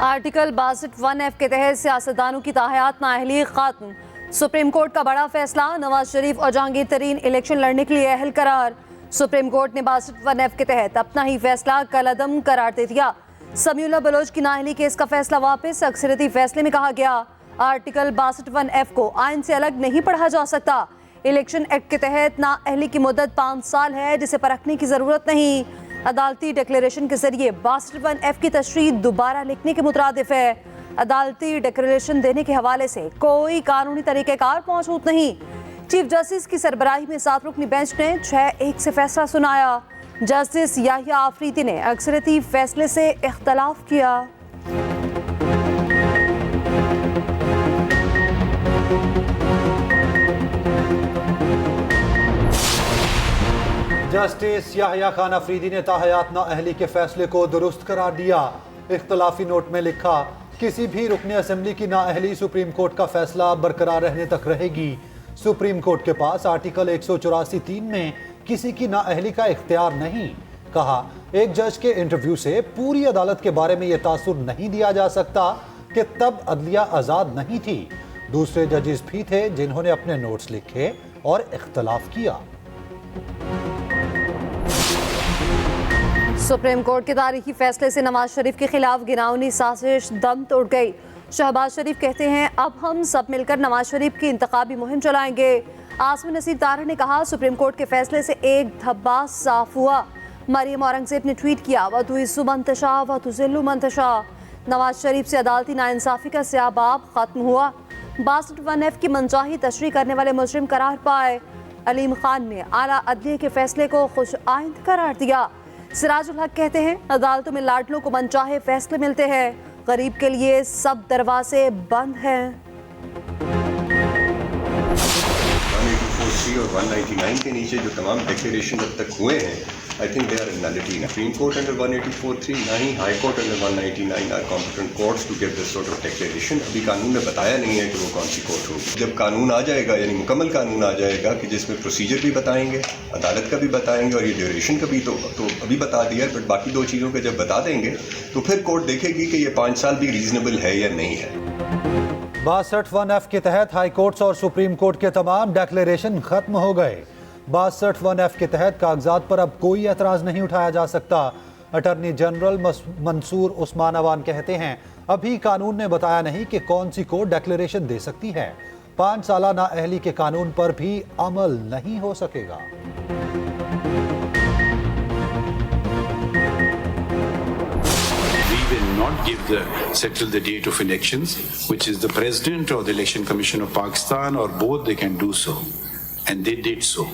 Article 62(1)(f) के तहत सियासतदानों की ताहयात नाअहली खत्म। सुप्रीम कोर्ट का बड़ा फैसला, नवाज शरीफ और जहांगीर तरीन इलेक्शन लड़ने के लिए अहल करार। सुप्रीम कोर्ट ने 62(1)(f) के तहत अपना ही फैसला कलअदम करार दे दिया। समीउल्लाह बलोच की नाअहली केस का फैसला वापस। अक्सरियती फैसले में कहा गया, आर्टिकल 62(1)(f) को आइन से अलग नहीं पढ़ा जा सकता। इलेक्शन एक्ट के तहत नाअहली की मुद्दत 5 साल है, जिसे परखने की जरूरत नहीं। अदालती डिक्लेरेशन के जरिए 62(1)(f) की तशरीह दोबारा लिखने के मुतरादिफ है। अदालती डिक्लेरेशन देने के हवाले से कोई कानूनी तरीक़ेकार मौजूद नहीं। चीफ जस्टिस की सरबराही में 7 रुकनी बेंच ने 6-1 से फैसला सुनाया। जस्टिस याहिया आफरीदी ने अक्सरियती फैसले से इख्तलाफ किया। जस्टिस याहिया खान अफरीदी ने ताहयात नाअहली के फैसले को दुरुस्त करार दिया। इख्तलाफी नोट में लिखा, किसी भी रुकने असेंबली की नाअहली सुप्रीम कोर्ट का फैसला बरकरार रहने तक रहेगी। सुप्रीम कोर्ट के पास आर्टिकल 184(3) में किसी की नाअहली का इख्तियार नहीं। कहा, एक जज के इंटरव्यू से पूरी अदालत के बारे में यह तासुर नहीं दिया जा सकता कि तब अदलिया आज़ाद नहीं थी। दूसरे जजेस भी थे जिन्होंने अपने नोट्स लिखे और इख्तलाफ किया। सुप्रीम कोर्ट के तारीखी फैसले से नवाज शरीफ के खिलाफ गिनावनी साजिश दम तोड़ गई। शहबाज शरीफ कहते हैं, अब हम सब मिलकर नवाज शरीफ की इंतखाबी मुहिम चलाएंगे। आसमी नसीर तारड़ ने कहा, सुप्रीम कोर्ट के फैसले से एक धब्बा साफ हुआ। मरियम औरंगजेब ने ट्वीट किया, वतुइस्सु मन तशा वतुज़िल्लु मन तशा। नवाज शरीफ से अदालती नाइंसाफी का स्याबाब खत्म हुआ। 62(1)(f) की मनचाही तशरीह करने वाले मुजरिम करार पाए। अलीम खान ने आला अदलिया के फैसले को खुश आइंद करार दिया। सिराजुल हक कहते हैं, अदालतों में लाडलों को मनचाहे फैसले मिलते हैं, गरीब के लिए सब दरवाजे बंद हैं। 184(3) और 199 के नीचे जो तमाम डिक्लेरेशन अब तक हुए हैं, I think they are in nullity. Supreme court under 184(3), ना ही high court under 199 are competent courts to give this sort of declaration. अभी कानून में बताया नहीं है कि वो कौन सी कोर्ट होगी। जब कानून आ जाएगा, यानी मुकम्मल कानून आ जाएगा कि जिसमें प्रोसीजर भी बताएंगे, अदालत का भी बताएंगे और ये ड्यूरेशन का भी तो अभी बता दिया, बट बाकी 2 चीज़ों के जब बता देंगे तो फिर कोर्ट देखेगी कि ये 5 साल भी रीजनेबल है या नहीं है। 62(1)(f) के तहत हाई कोर्ट्स और सुप्रीम कोर्ट के तमाम डिक्लेरेशन खत्म हो गए। 62(1)(f) के तहत कागजात पर अब कोई एतराज़ नहीं उठाया जा सकता। अटॉर्नी जनरल मंसूर उस्मान अवान कहते हैं, अभी कानून ने बताया नहीं कि कौन सी कोर्ट डिक्लेरेशन दे सकती है। 5 साला नाअहली के कानून पर भी अमल नहीं हो सकेगा। Not settle the date of elections, which is the President or the Election Commission of Pakistan, or both. They can do so, and they did so.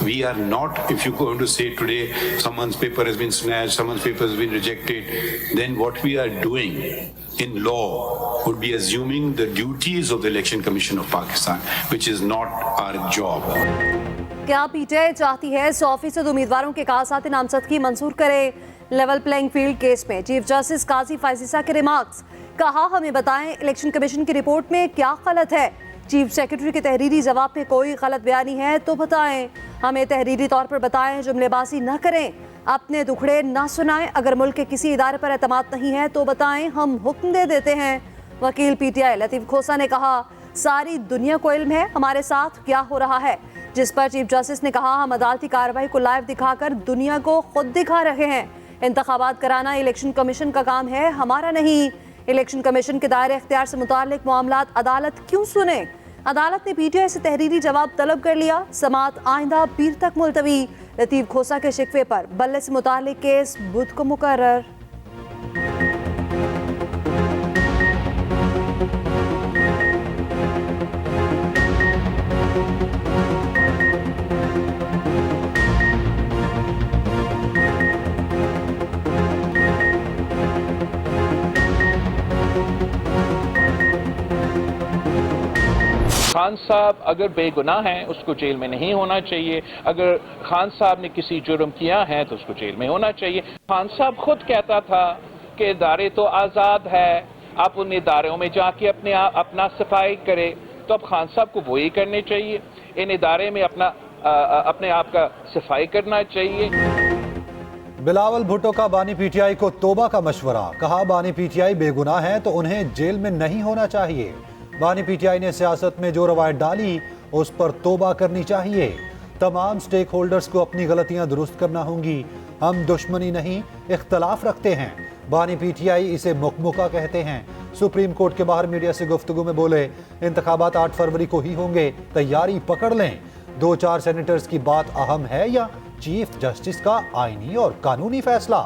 We are not, if you're going to say today someone's paper has been snatched, someone's paper has been rejected, then what we are doing in law would be assuming the duties of the Election Commission of Pakistan, which is not our job. क्या PTI चाहती है 100% उम्मीदवारों के कागजात नामजदगी मंजूर करे? Level playing field case में चीफ जस्टिस काजी फाइजीसा के रिमार्क्स। कहा, हमें बताएं इलेक्शन कमीशन की रिपोर्ट में क्या गलत है। चीफ सेक्रेटरी के तहरीरी जवाब में कोई गलत बयानी है तो बताएं, हमें तहरीरी तौर पर बताएं, जुमलेबाजी न करें, अपने दुखड़े ना सुनाएं। अगर मुल्क के किसी इदारे पर एतमाद नहीं है तो बताएं, हम हुक्म दे देते हैं। वकील पीटीआई लतीफ खोसा ने कहा, सारी दुनिया को इल्म है हमारे साथ क्या हो रहा है। जिस पर चीफ जस्टिस ने कहा, हम अदालती कार्रवाई को लाइव दिखाकर दुनिया को खुद दिखा रहे हैं। इंतखाबात कराना इलेक्शन कमीशन का काम है, हमारा नहीं। इलेक्शन कमीशन के दायरे इख्तियार से मुताल्लिक मामलात अदालत क्यों सुने? अदालत ने पीटीआई से तहरीरी जवाब तलब कर लिया। समाअत आइंदा पीर तक मुलतवी। लतीफ खोसा के शिकवे पर बल्ले से मुताल्लिक केस बुध को मुकर्रर। खान साहब अगर बेगुनाह हैं उसको जेल में नहीं होना चाहिए। अगर खान साहब ने किसी जुर्म किया है तो उसको जेल में होना चाहिए। खान साहब खुद कहता था कि इदारे तो आज़ाद है, आप उन इदारों में जाके अपना सफाई करें। तो अब खान साहब को वही करने चाहिए, इन इदारे में अपने आप का सफाई करना चाहिए। बिलावल भुट्टो का बानी पीटीआई को तौबा का मशवरा, कहा बानी पीटीआई बेगुनाह हैं तो उन्हें जेल में नहीं होना चाहिए। बानी पीटीआई ने सियासत में जो रवायत डाली उस पर तौबा करनी चाहिए। तमाम स्टेक होल्डर्स को अपनी गलतियां दुरुस्त करना होंगी। हम दुश्मनी नहीं इख्तलाफ रखते हैं। बानी पीटीआई इसे मुकमुका कहते हैं। सुप्रीम कोर्ट के बाहर मीडिया से गुफ्तगू में बोले, इंतखाबात 8 फरवरी को ही होंगे, तैयारी पकड़ लें। 2-4 सेनेटर्स की बात अहम है या चीफ जस्टिस का आईनी और कानूनी फैसला?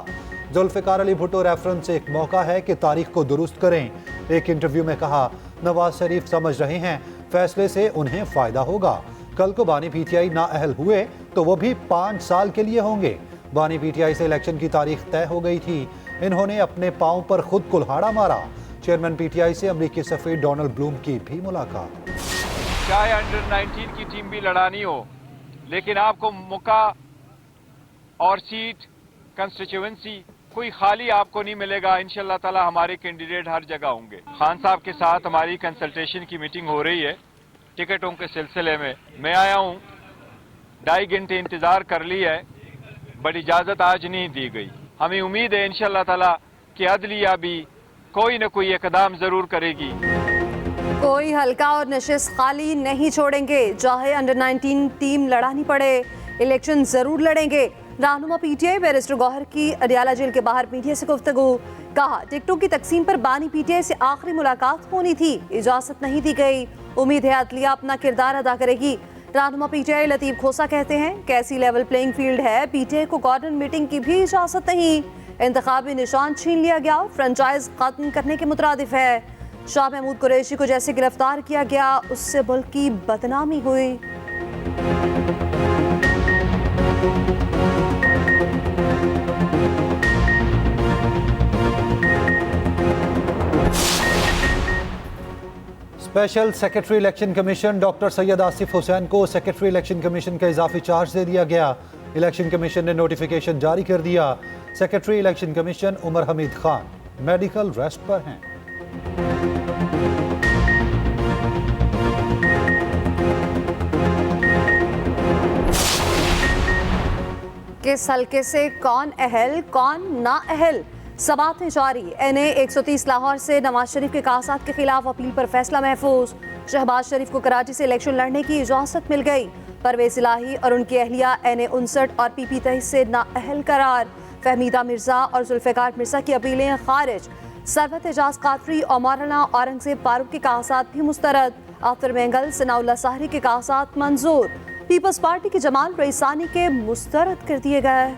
जुल्फिकार अली भुट्टो रेफरेंस से एक मौका है कि तारीख को दुरुस्त करें। एक इंटरव्यू में कहा, नवाज शरीफ समझ रहे हैं फैसले से उन्हें फायदा होगा। कल को बानी पीटीआई नाअहल हुए तो वो भी 5 साल के लिए होंगे। बानी पीटीआई से इलेक्शन की तारीख तय हो गई थी। इन्होंने अपने पांव पर खुद कुल्हाड़ा मारा। चेयरमैन पीटीआई से अमरीकी सफीर डोनाल्ड ब्लूम की भी मुलाकात। चाहे अंडर 19 की टीम भी लड़ानी हो, लेकिन आपको मौका और सीट कंस्टिट्यूएंसी कोई खाली आपको नहीं मिलेगा। इंशाल्लाह ताला हमारे कैंडिडेट हर जगह होंगे। खान साहब के साथ हमारी कंसल्टेशन की मीटिंग हो रही है टिकटों के सिलसिले में। मैं आया हूं, 2.5 घंटे इंतजार कर ली है, बट इजाजत आज नहीं दी गई। हमें उम्मीद है इंशाल्लाह ताला कि अदलिया भी कोई न कोई इकदाम जरूर करेगी। कोई हल्का और नशिस्त खाली नहीं छोड़ेंगे, चाहे अंडर 19 टीम लड़ानी पड़े, इलेक्शन जरूर लड़ेंगे। रहनुमा पीटीआई बैरिस्टर गौहर की अडियाला जेल के बाहर मीडिया से गुफ्तगू, कहा टिकटों की तकसीम पर बानी पीटीआई से आखिरी मुलाकात होनी थी, इजाजत नहीं दी गई। उम्मीद है अदलिया अपना किरदार अदा करेगी। रहनुमा पीटीआई लतीफ खोसा कहते हैं, कैसी लेवल प्लेइंग फील्ड है, पीटीआई को गवर्नर मीटिंग की भी इजाजत नहीं। इंतखाबी निशान छीन लिया गया, फ्रेंचाइज खत्म करने के मुतरादिफ है। शाह महमूद कुरैशी को जैसे गिरफ्तार किया गया, उससे मुल्क की बदनामी हुई। Special secretary election commission doctor Syed Asif Hussain को सेक्रेटरी इलेक्शन कमीशन का इजाफी चार्ज दे दिया गया। इलेक्शन कमीशन ने नोटिफिकेशन जारी कर दिया। Secretary election commission Umar Hamid Khan medical rest पर हैं। किस हल्के से कौन अहल कौन ना अहल, समाअतें जारी। NA 130 लाहौर से नवाज शरीफ के कासात के खिलाफ अपील पर फैसला महफूज। शहबाज शरीफ को कराची से इलेक्शन लड़ने की इजाजत मिल गई। परवेज इलाही और उनकी अहलिया NA 59 और PP 23 से नाअहल करार। फहमीदा मिर्जा और जुल्फिकार मिर्जा की अपीलें खारिज। सरवत एजाज कादरी और मौलाना औरंगजेब फारूक के कासात भी मुस्तरद। आफतर मेंगल सनाउल्लाह साहरी के कासात मंजूर। पीपल्स पार्टी के जमाल रईसानी के मुस्तरद कर दिए गए।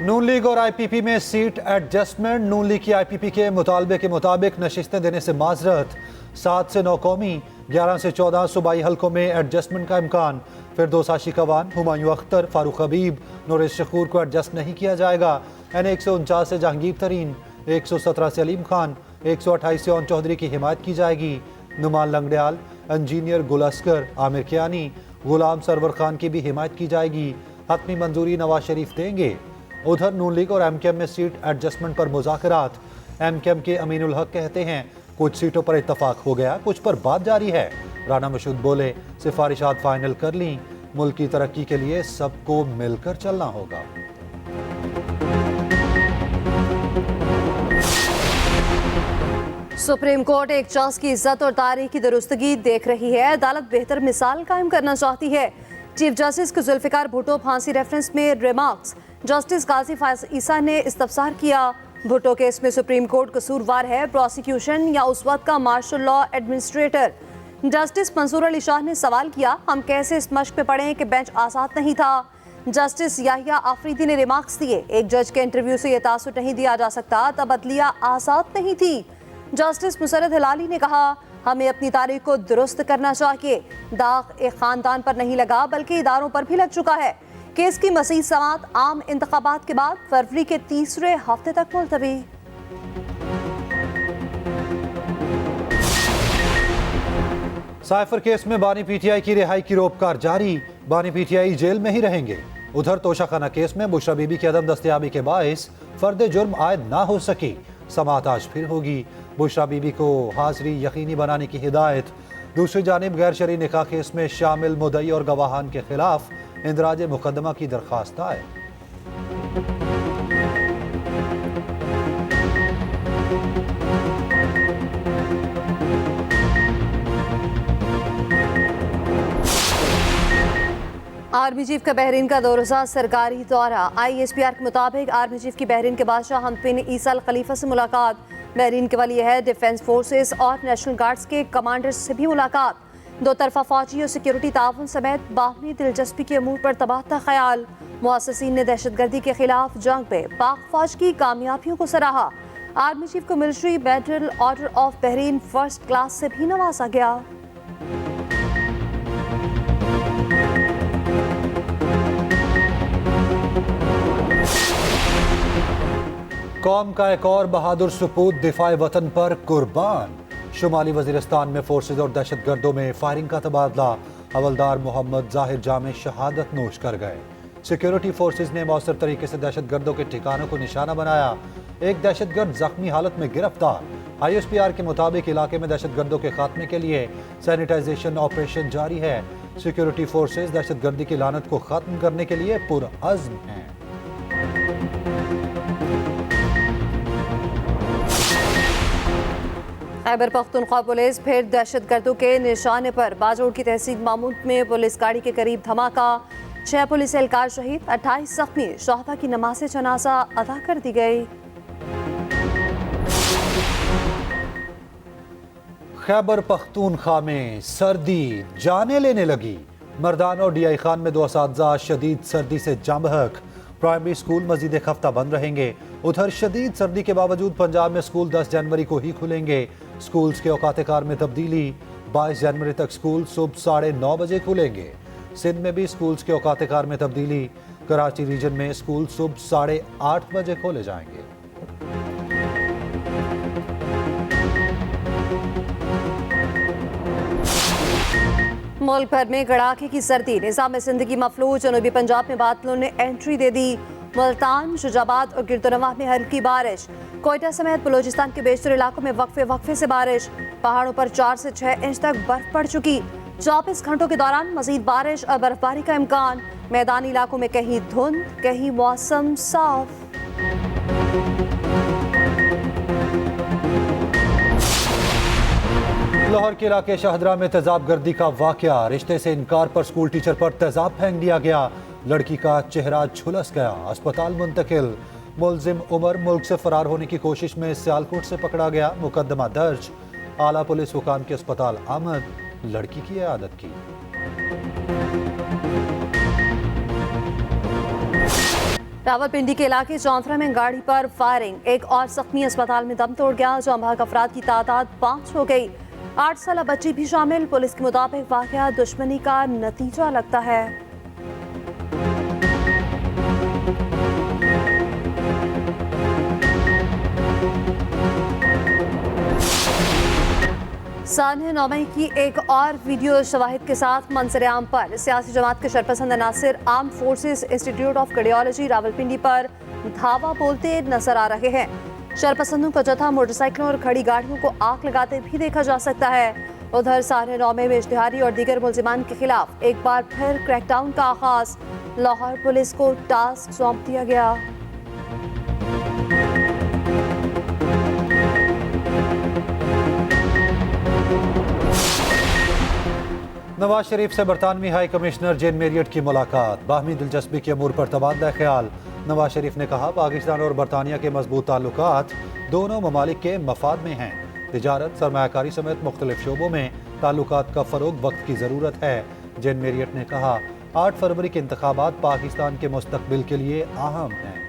नून लीग और IPP में सीट एडजस्टमेंट। नून लीग की IPP के मुतालबे के मुताबिक नशिस्तें देने से माजरत। 7 से 9 कौमी, 11 से 14 सूबाई हल्कों में एडजस्टमेंट का इम्कान। फिरदौस आशिकवान, हुमायूं अख्तर, फारूक हबीब, नूरेश शकूर को एडजस्ट नहीं किया जाएगा। NA 149 से जहांगीर तरीन, 117 से अलीम खान, 128 से ओन चौधरी की हिमायत की जाएगी। नुमान लंगड़ियाल, इंजीनियर गुल असगर, आमिर कियानी, गुलाम सरवर खान की भी हिमायत की जाएगी। हतमी मंजूरी नवाज शरीफ देंगे। उधर नून लीग और MKM में सीट एडजस्टमेंट पर मुज़ाकरात। MKM के अमीनुल हक कहते हैं, कुछ सीटों पर इत्तफाक हो गया, कुछ पर बात जारी है। राना मशहूद बोले, सिफारिशात फाइनल कर ली, मुल्क की तरक्की के लिए सबको मिलकर चलना होगा। सुप्रीम कोर्ट एक शख्स की इज्जत और तारीख की दुरुस्तगी देख रही है। अदालत बेहतर मिसाल कायम करना चाहती है। चीफ जस्टिस को जुल्फिकार भुट्टो फांसी रेफरेंस में रिमार्क्स। जस्टिस काजी फाइसा ने इस्तफसार किया, भुट्टो केस में सुप्रीम कोर्ट कसूरवार है, प्रोसिक्यूशन या उस वक्त का martial law administrator. Justice Mansoor Ali Shah ने सवाल किया, हम कैसे इस मश्क पे पढ़ें कि बेंच आज़ाद नहीं था। जस्टिस याहिया आफरीदी ने रिमार्क्स दिए, एक जज के इंटरव्यू से यह तासुर नहीं दिया जा सकता तब अदलिया आज़ाद नहीं थी। जस्टिस मुसरत हिलाली ने कहा, हमें अपनी तारीख को दुरुस्त करना चाहिए। दाग एक खानदान पर नहीं लगा बल्कि इदारों पर भी लग चुका है। केस की मज़ीद समाअत आम इंतखाबात के बाद फरवरी के 3रे हफ्ते तक मुलतवी। साइफर केस में बानी पीटीआई की रिहाई की रोपकार जारी। बानी पीटीआई जेल में ही रहेंगे। उधर तोशाखाना केस में बुशरा बीबी की अदम दस्तयाबी के बायस फर्द जुर्म आयद ना हो सकी। समाअत आज फिर होगी। बुशरा बीबी को हाजिरी यकीनी बनाने की हिदायत। दूसरी जानिब गैर शरई निकाह केस में शामिल मुद्दई और गवाहान के खिलाफ इंदराज मुकदमा की दरख्वास्त आए। आर्मी चीफ का बहरीन का 2 रोज़ा सरकारी दौरा। ISPR के मुताबिक आर्मी चीफ की बहरीन के बादशाह हमद बिन ईसा अल खलीफा से मुलाकात। बहरीन के वली अहद, डिफेंस फोर्सेस और नेशनल गार्ड्स के कमांडर्स से भी मुलाकात। 2 तरफा फौजी और सिक्योरिटी ताउन समेत बाहमी दिलचस्पी के अमूर पर तबादला ख्याल। मुअस्सिसीन ने दहशतगर्दी के खिलाफ जंग में पाक फौज की कामयाबियों को सराहा। आर्मी चीफ को military medal order of Bahrain first class से भी नवाजा गया। कौम का एक और बहादुर सपूत दिफाए वतन पर कुर्बान। शुमाली वजीरिस्तान में फोर्सेज और दहशतगर्दों में फायरिंग का तबादला। हवलदार मोहम्मद जाहिर जामे शहादत नोश कर गए। सिक्योरिटी फोर्सेज ने मौसर तरीके से दहशतगर्दों के ठिकानों को निशाना बनाया। एक दहशतगर्द जख्मी हालत में गिरफ्तार। ISPR के मुताबिक इलाके में दहशतगर्दों के खात्मे के लिए सैनिटाइजेशन ऑपरेशन जारी है। सिक्योरिटी फोर्सेज दहशतगर्दी की लानत को खत्म करने के लिए पुरअज़्म हैं। खैबर पख्तूनख्वा पुलिस फिर दहशतगर्दों के निशाने पर। बाजोड़ की तहसील मामूद में पुलिस गाड़ी के करीब धमाका। 6 पुलिस एहलकार शहीद, 28 जख्मी। शोहदा की नमाज़े जनाजा अदा कर दी गई। खैबर पख्तूनख्वा में सर्दी जाने लेने लगी। मर्दाना और DI खान में 2 असातिज़ा शदीद सर्दी से जाम बहक। प्राइमरी स्कूल मजीद एक हफ्ता बंद रहेंगे। उधर शदीद सर्दी के बावजूद पंजाब में स्कूल 10 जनवरी को ही खुलेंगे। स्कूल्स के औकात कार में तब्दीली। 22 जनवरी तक स्कूल सुबह 9:30 बजे खुलेंगे। सिंध में भी स्कूल्स के औकात कार में तब्दीली। कराची रीजन में स्कूल सुबह 8:30 बजे खोले जाएंगे। मुल्क भर में कड़ाके की सर्दी। निज़ाम जिंदगी मफलूज। जनूबी पंजाब में बादलों ने एंट्री दे दी। मुल्तान, शुजाबाद और गिरदोनवाह में हल्की बारिश। कोयटा समेत बलूचिस्तान के बेशतर इलाकों में वक्फे से बारिश। पहाड़ों पर 4 से 6 इंच तक बर्फ पड़ चुकी। 24 घंटों के दौरान मजीद बारिश और बर्फबारी का इम्कान। मैदानी इलाकों में कहीं धुंध, कहीं मौसम साफ। लाहौर के इलाके शाहदरा में तेजाब गर्दी का वाकया। रिश्ते से इनकार पर स्कूल टीचर पर तेजाब फेंक दिया गया। लड़की का चेहरा झुलस गया, अस्पताल मुंतकिल। मुलजिम उमर मुल्क से फरार होने की कोशिश में सियालकोट से पकड़ा गया। मुकदमा दर्ज। आला पुलिस हुकाम के अस्पताल आमद, लड़की की इयादत की। रावलपिंडी के इलाके चौंथरा में गाड़ी पर फायरिंग। एक और जख्मी अस्पताल में दम तोड़ गया। जौं-भाग अफराद की तादाद 5 हो गई। 8 साल बच्ची भी शामिल। पुलिस के मुताबिक वाकया दुश्मनी का नतीजा लगता है। सानिया नौमई की एक और वीडियो शवाहिद के साथ मंजर-ए-आम पर। सियासी जमात के शरपसंद अनासिर armed forces institute of cardiology Rawalpindi पर धावा बोलते नजर आ रहे हैं। शरपसंदों का जत्था मोटरसाइकिलों और खड़ी गाड़ियों को आग लगाते भी देखा जा सकता है। उधर सानिया नौमई में इश्तिहारी और दीगर मुलजिमान के खिलाफ एक बार फिर क्रैकडाउन का आगाज। लाहौर पुलिस को टास्क सौंप दिया गया। नवाज शरीफ से बरतानवी हाई कमिश्नर जेन मेरियट की मुलाकात। बाहमी दिलचस्पी के अमूर पर तबादला ख्याल। नवाज शरीफ ने कहा पाकिस्तान और बरतानिया के मजबूत ताल्लुकात दोनों ममालिक के मफाद में हैं। तिजारत, सरमायाकारी समेत मुख्तलिफ शोबों में ताल्लुकात का फरोग वक्त की ज़रूरत है। जेन मेरियट ने कहा 8 फरवरी के इंतखाबात पाकिस्तान के मुस्तकबिल के लिए अहम हैं।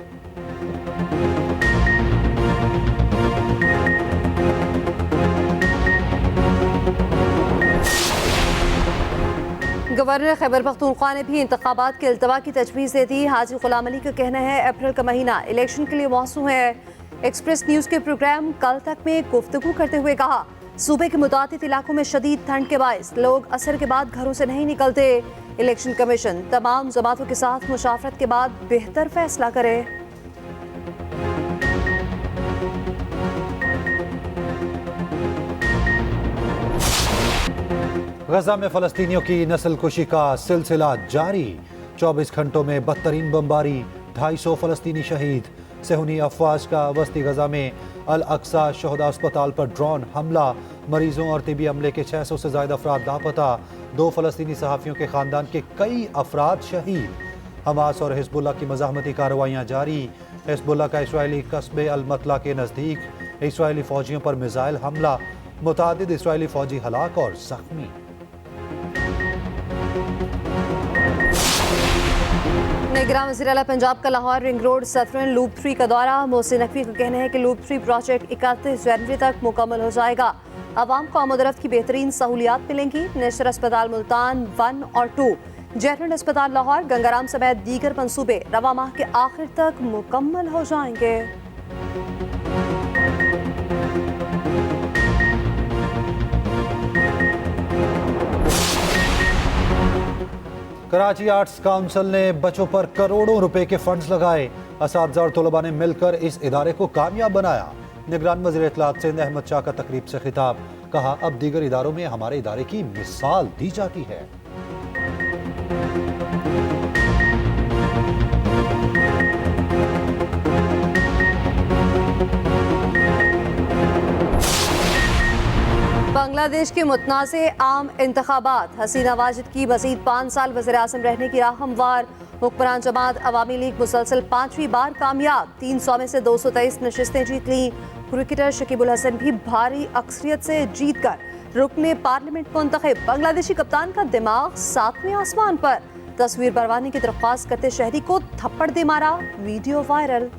गवर्नर खैबर पख्तूनख्वा ने भी इंतखाबात के अल्तवा की तजवीज़ दे दी। हाजी गुलाम अली का कहना है अप्रैल का महीना इलेक्शन के लिए मौसू है। एक्सप्रेस न्यूज़ के प्रोग्राम कल तक में गुफ्तगू करते हुए कहा सूबे के मुतादिद इलाकों में शदीद ठंड के बायस लोग असर के बाद घरों से नहीं निकलते। इलेक्शन कमीशन तमाम जमातों के साथ मुशावरत के बाद बेहतर फैसला करे। गजा में फलस्तीनियों की नस्लकुशी का सिलसिला जारी। 24 घंटों में बदतरीन बमबारी, 250 फलस्तीनी शहीद। सेहूनी अफवाज का वस्ती गजा में अल अक्सा शहदा अस्पताल पर ड्रोन हमला। मरीजों और तिबी अमले के 600 से ज्यादा अफराद लापता। 2 फलस्तीनी सहाफ़ियों के खानदान के कई अफराद शहीद। हमास और हिजबुल्लाह की मज़ाहमती कार्रवाइयाँ जारी। हिजबुल्लाह का इसराइली कस्बे अल मतला के नज़दीक इसराइली फ़ौजियों पर मिसाइल हमला। मुतादिद इसराइली फ़ौजी हलाक और जख्मी। निगरान वज़ीर आला पंजाब का Lahore ring road saffron loop 3 का दौरा। मोहसिन नकवी का कहना है कि लूप 3 प्रोजेक्ट 31 जनवरी तक मुकम्मल हो जाएगा। आवाम को आमदरफ्त की बेहतरीन सहूलियात मिलेंगी। नेशनल अस्पताल मुल्तान 1 और 2, जनरल अस्पताल लाहौर, गंगाराम समेत दीगर मंसूबे रवा माह के आखिर तक मुकम्मल हो जाएंगे। कराची आर्ट्स काउंसिल ने बच्चों पर करोड़ों रुपए के फंड्स लगाए। असातिज़ा और तलबा ने मिलकर इस इदारे को कामयाब बनाया। निगरान वज़ीर इत्तलात सिंध अहमद शाह का तकरीब से खिताब। कहा, अब दीगर इदारों में हमारे इदारे की मिसाल दी जाती है। बांग्लादेश के मुतनाज़े आम इंतखाबात। हसीना वाजिद की मज़ीद 5 साल वज़ीर आज़म रहने की राह हमवार। हुक्मरान जमात अवामी लीग मुसलसल 5वीं बार कामयाब। 300 में से 223 नशिस्तें जीत लीं। क्रिकेटर शकीबुल हसन भी भारी अक्सरियत से जीत कर रुकने पार्लियामेंट मुंतखब। बांग्लादेशी कप्तान का दिमाग 7वें आसमान पर। तस्वीर बरवाने की दरख्वास्त करते शहरी को थप्पड़ दे मारा, वीडियो वायरल।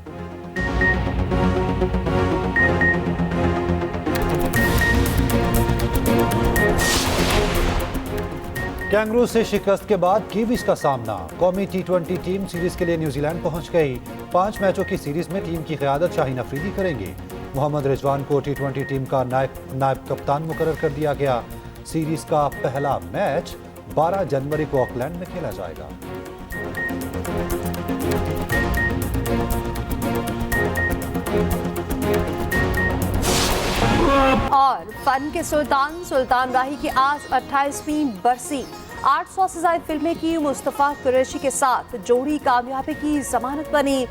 कैंगरू से शिकस्त के बाद कीवीज का सामना। कौमी T20 टीम सीरीज के लिए न्यूजीलैंड पहुंच गई। 5 मैचों की सीरीज में टीम की क़यादत शाहीन अफरीदी करेंगे। मोहम्मद रिजवान को T20 टीम का नायब कप्तान मुकर्रर कर दिया गया। सीरीज का पहला मैच 12 जनवरी को ऑकलैंड में खेला जाएगा। और फन के सुल्तान सुल्तान राही की आज 28वीं बरसी। 800 से ज्यादा फिल्में की मुस्तफा कुरैशी के साथ जोड़ी कामयाबी की जमानत बनी।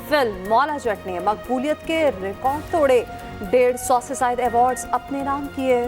फिल्म मौला जट ने मकबूलियत के रिकॉर्ड तोड़े। 150 से ज्यादा अवार्ड्स अपने नाम किए।